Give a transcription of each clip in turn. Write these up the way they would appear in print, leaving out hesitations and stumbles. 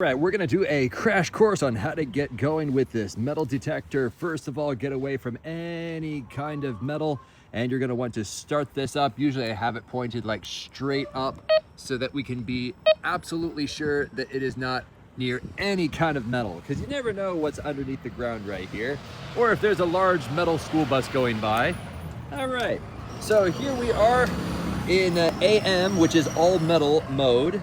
Right, we're gonna do a crash course on how to get going with this metal detector. First of all, get away from any kind of metal, and you're gonna want to start this up. Usually I have it pointed like straight up so that we can be absolutely sure that it is not near any kind of metal, because you never know what's underneath the ground right here, or if there's a large metal school bus going by. All right, so here we are in AM, which is all metal mode.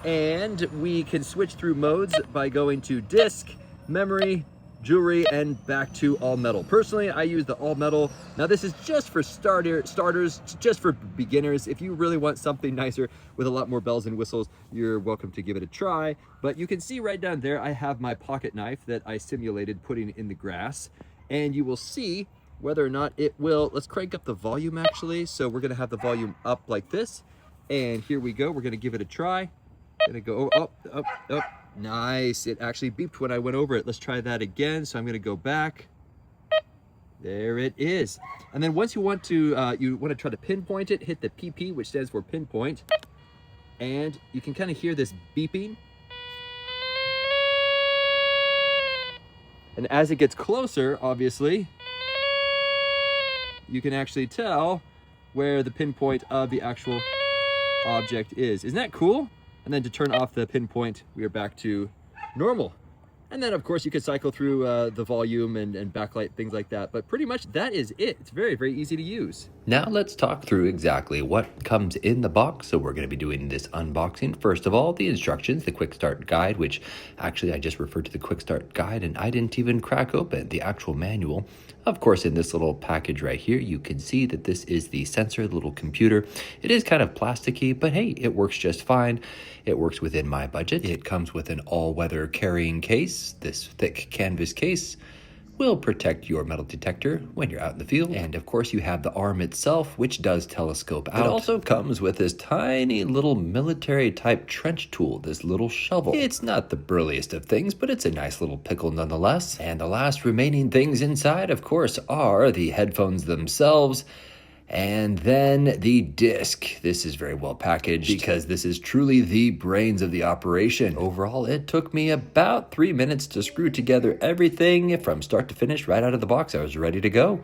And we can switch through modes by going to disk, memory, jewelry, and back to all metal. Personally, I use the all metal. Now this is just for starters, just for beginners. If you really want something nicer with a lot more bells and whistles, you're welcome to give it a try. But you can see right down there, I have my pocket knife that I simulated putting in the grass. And you will see whether or not it will. Let's crank up the volume actually. So we're gonna have the volume up like this. And here we go, we're gonna give it a try. Gonna go up. Nice, it actually beeped when I went over it. Let's try that again. So I'm gonna go back. There it is. And then once you want to try to pinpoint it, hit the PP, which stands for pinpoint. And you can kind of hear this beeping. And as it gets closer, obviously, you can actually tell where the pinpoint of the actual object is. Isn't that cool? And then to turn off the pinpoint, we are back to normal. And then of course you could cycle through the volume and backlight, things like that. But pretty much that is it. It's very, very easy to use. Now let's talk through exactly what comes in the box. So we're going to be doing this unboxing. First of all, the instructions, the quick start guide, which actually I just referred to the quick start guide and I didn't even crack open the actual manual. Of course, in this little package right here, you can see that this is the sensor, the little computer. It is kind of plasticky, but hey, it works just fine. It works within my budget. It comes with an all-weather carrying case. This thick canvas case will protect your metal detector when you're out in the field. And of course you have the arm itself, which does telescope out. It also comes with this tiny little military type trench tool, this little shovel. It's not the burliest of things, but it's a nice little pickle nonetheless. And the last remaining things inside, of course, are the headphones themselves. And then the disc. This is very well packaged because this is truly the brains of the operation. Overall, it took me about 3 minutes to screw together everything from start to finish right out of the box. I was ready to go.